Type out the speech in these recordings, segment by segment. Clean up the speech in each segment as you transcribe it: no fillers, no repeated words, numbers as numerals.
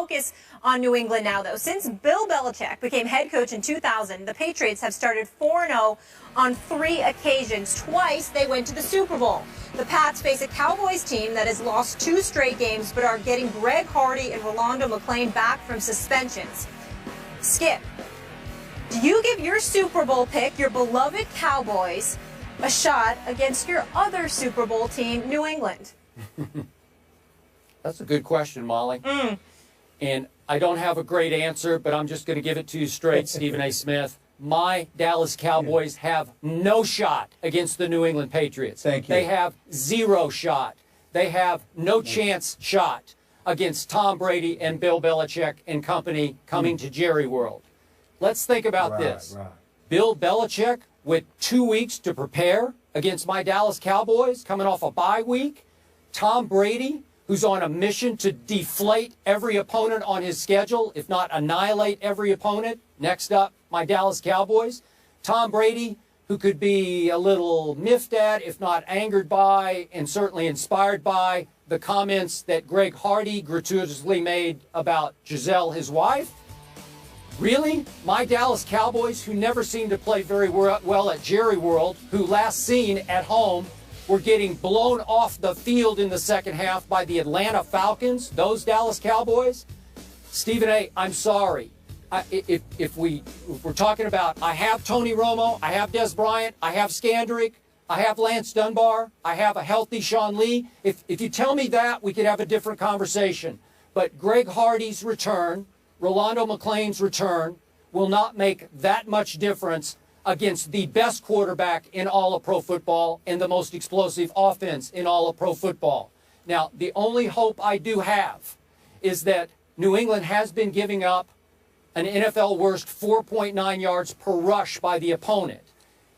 focus on New England now, though. Since Bill Belichick became head coach in 2000, the Patriots have started 4-0 on 3 occasions. Twice they went to the Super Bowl. The Pats face a Cowboys team that has lost 2 straight games but are getting Greg Hardy and Rolando McClain back from suspensions. Skip, do you give your Super Bowl pick, your beloved Cowboys, a shot against your other Super Bowl team, New England? That's a good question, Molly. And I don't have a great answer, but I'm just going to give it to you straight, Stephen A. Smith. My Dallas Cowboys have no shot against the New England Patriots. Thank you. They have 0 shot. They have no chance shot against Tom Brady and Bill Belichick and company coming to Jerry World. Let's think about this. Bill Belichick with 2 weeks to prepare against my Dallas Cowboys coming off a bye week. Tom Brady, who's on a mission to deflate every opponent on his schedule, if not annihilate every opponent. Next up, my Dallas Cowboys. Tom Brady, who could be a little miffed at, if not angered by, and certainly inspired by the comments that Greg Hardy gratuitously made about Giselle, his wife. Really? My Dallas Cowboys, who never seemed to play very well at Jerry World, who last seen at home were getting blown off the field in the second half by the Atlanta Falcons, those Dallas Cowboys? Stephen A., I'm sorry. If we're talking about, I have Tony Romo, I have Des Bryant, I have Skandrick, I have Lance Dunbar, I have a healthy Sean Lee. If you tell me that, we could have a different conversation. But Greg Hardy's return, Rolando McClain's return, will not make that much difference against the best quarterback in all of pro football and the most explosive offense in all of pro football. Now, the only hope I do have is that New England has been giving up an NFL worst 4.9 yards per rush by the opponent.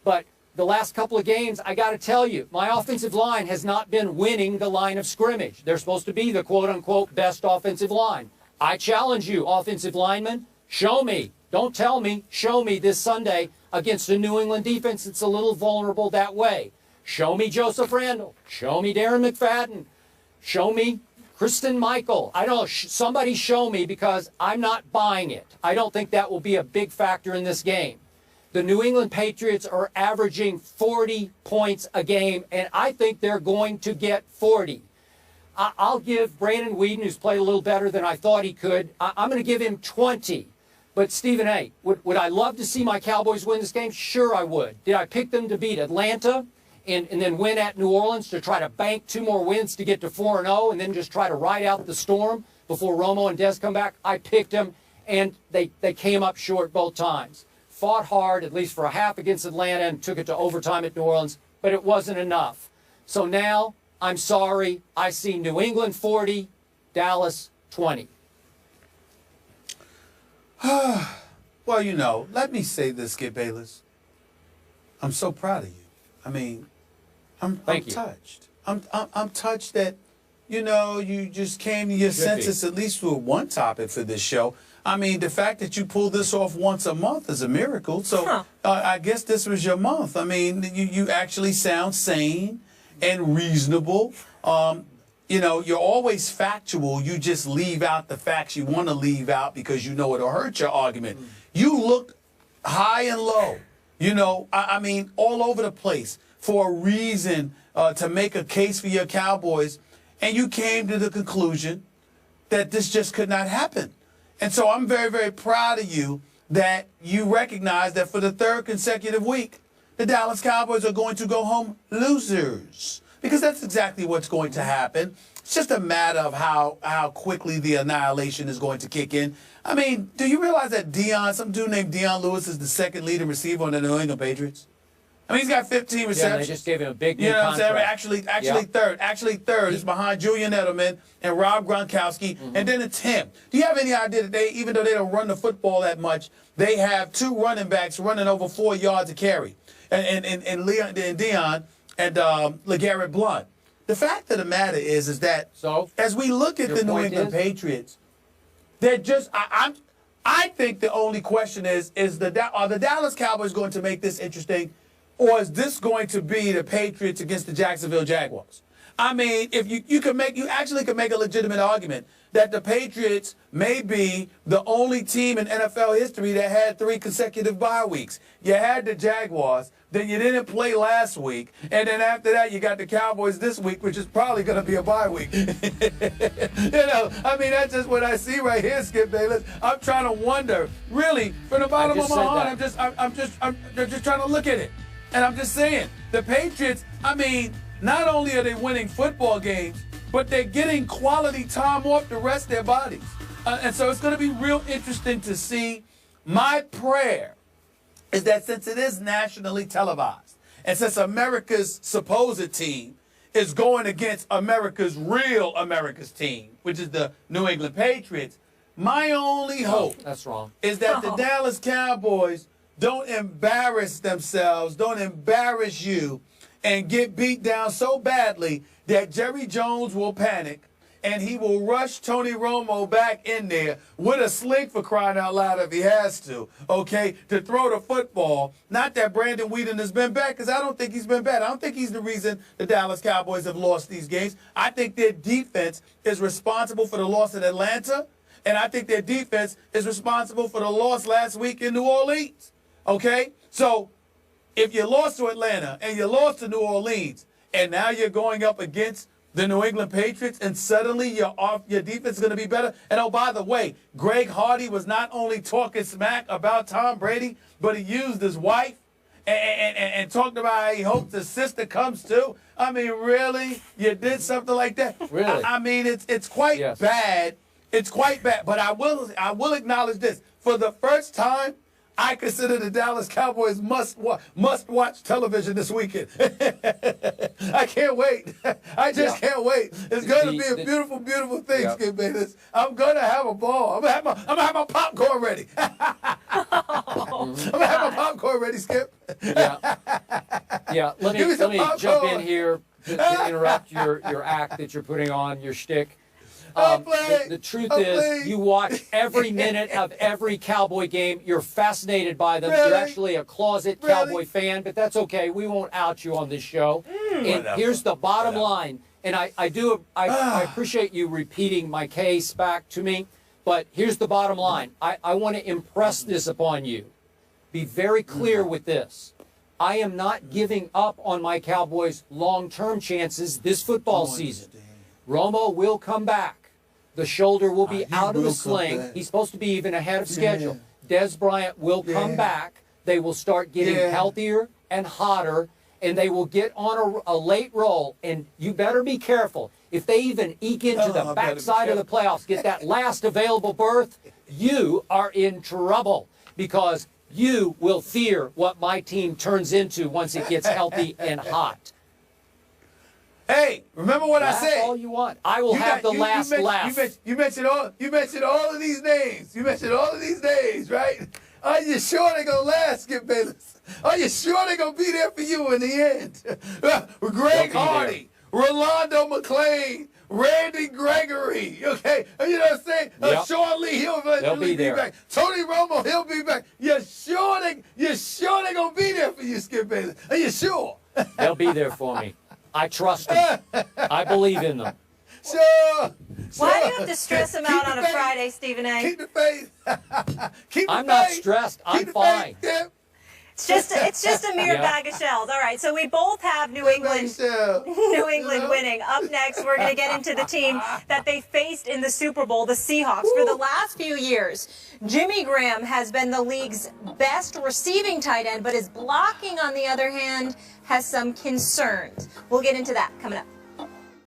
But the last couple of games, I got to tell you, my offensive line has not been winning the line of scrimmage. They're supposed to be the quote-unquote best offensive line. I challenge you, offensive linemen, show me. Don't tell me. Show me this Sunday against a New England defense that's a little vulnerable that way. Show me Joseph Randle. Show me Darren McFadden. Show me Kristen Michael. I don't know. Somebody show me, because I'm not buying it. I don't think that will be a big factor in this game. The New England Patriots are averaging 40 points a game, and I think they're going to get 40. I'll give Brandon Weeden, who's played a little better than I thought he could, I'm going to give him 20. But Stephen A., would I love to see my Cowboys win this game? Sure I would. Did I pick them to beat Atlanta and then win at New Orleans to try to bank 2 more wins to get to 4-0 and then just try to ride out the storm before Romo and Des come back? I picked them, and they came up short both times. Fought hard, at least for a half against Atlanta, and took it to overtime at New Orleans, but it wasn't enough. So now, I'm sorry, I see New England 40, Dallas 20. Well, you know, let me say this, Skip Bayless. I'm so proud of you. I mean, I'm touched. I'm touched that, you know, you just came to your senses at least with one topic for this show. I mean, the fact that you pull this off once a month is a miracle. So I guess this was your month. I mean, you actually sound sane and reasonable. You know, you're always factual. You just leave out the facts you want to leave out because you know it'll hurt your argument. You looked high and low, you know, I mean, all over the place for a reason to make a case for your Cowboys. And you came to the conclusion that this just could not happen. And so I'm very, very proud of you that you recognize that for the 3rd consecutive week, the Dallas Cowboys are going to go home losers. Because that's exactly what's going to happen. It's just a matter of how quickly the annihilation is going to kick in. I mean, do you realize that some dude named Dion Lewis is the 2nd leading receiver on the New England Patriots? I mean, he's got 15 receptions. Yeah, they just gave him a big new contract. You know what I'm saying? Actually third. Actually third is behind Julian Edelman and Rob Gronkowski, and then it's him. Do you have any idea that even though they don't run the football that much, they have 2 running backs running over 4 yards a carry, and Dion and LeGarrette Blount. The fact of the matter is that as we look at the New England Patriots, they're just I think the only question is are the Dallas Cowboys going to make this interesting, or is this going to be the Patriots against the Jacksonville Jaguars? I mean, if you actually can make a legitimate argument that the Patriots may be the only team in NFL history that had 3 consecutive bye weeks. You had the Jaguars, then you didn't play last week, and then after that you got the Cowboys this week, which is probably going to be a bye week. You know, I mean, that's just what I see right here, Skip Bayless. I'm trying to wonder, really, from the bottom of my heart, I'm just trying to look at it, and I'm just saying, the Patriots, I mean, not only are they winning football games, but they're getting quality time off to rest their bodies. And so it's going to be real interesting to see. My prayer is that since it is nationally televised, and since America's supposed team is going against America's team, which is the New England Patriots, my only hope is that the Dallas Cowboys don't embarrass themselves, don't embarrass you, and get beat down so badly that Jerry Jones will panic and he will rush Tony Romo back in there with a sling, for crying out loud, if he has to, okay, to throw the football. Not that Brandon Whedon has been bad, because I don't think he's been bad. I don't think he's the reason the Dallas Cowboys have lost these games. I think their defense is responsible for the loss in Atlanta, and I think their defense is responsible for the loss last week in New Orleans, okay? So if you lost to Atlanta and you lost to New Orleans, and now you're going up against the New England Patriots, and suddenly your defense is going to be better. And oh, by the way, Greg Hardy was not only talking smack about Tom Brady, but he used his wife and talked about how he hopes his sister comes too. I mean, really? You did something like that? Really? I mean, it's quite bad. It's quite bad. But I will acknowledge this. For the first time, I consider the Dallas Cowboys must-watch television this weekend. I can't wait. I just can't wait. It's going to be a beautiful, beautiful thing, Skip Bayless. I'm going to have a ball. I'm going to have my popcorn ready. I'm going to have my popcorn ready, Skip. Yeah. Let me jump in here to interrupt your act that you're putting on, your shtick. The truth is, you watch every minute of every Cowboy game. You're fascinated by them. You're actually a closet Cowboy fan, but that's okay. We won't out you on this show. And here's the bottom line. And I appreciate you repeating my case back to me, but here's the bottom line. I want to impress this upon you. Be very clear with this. I am not giving up on my Cowboys' long-term chances this football season. Romo will come back. The shoulder will be out of the sling. He's supposed to be even ahead of schedule. Des Bryant will come back. They will start getting healthier and hotter, and they will get on a late roll. And you better be careful. If they even eke into the backside of the playoffs, get that last available berth, you are in trouble, because you will fear what my team turns into once it gets healthy and hot. Hey, remember what I said? That's all you want. I will have the last laugh. You mentioned all of these names. You mentioned all of these names, right? Are you sure they're going to last, Skip Bayless? Are you sure they're going to be there for you in the end? Greg Hardy, Rolando McClain, Randy Gregory, okay? You know what I'm saying? Sean Lee, he'll eventually be back. Tony Romo, he'll be back. You're sure they're going to be there for you, Skip Bayless? Are you sure? They'll be there for me. I trust them. I believe in them. Sure. Why do you have to stress them out on a Friday, Stephen A? Keep the faith. I'm not stressed. I'm fine. It's just a mere bag of shells. All right, so we both have New England winning. Up next, we're going to get into the team that they faced in the Super Bowl, the Seahawks. For the last few years, Jimmy Graham has been the league's best receiving tight end, but his blocking, on the other hand, has some concerns. We'll get into that coming up.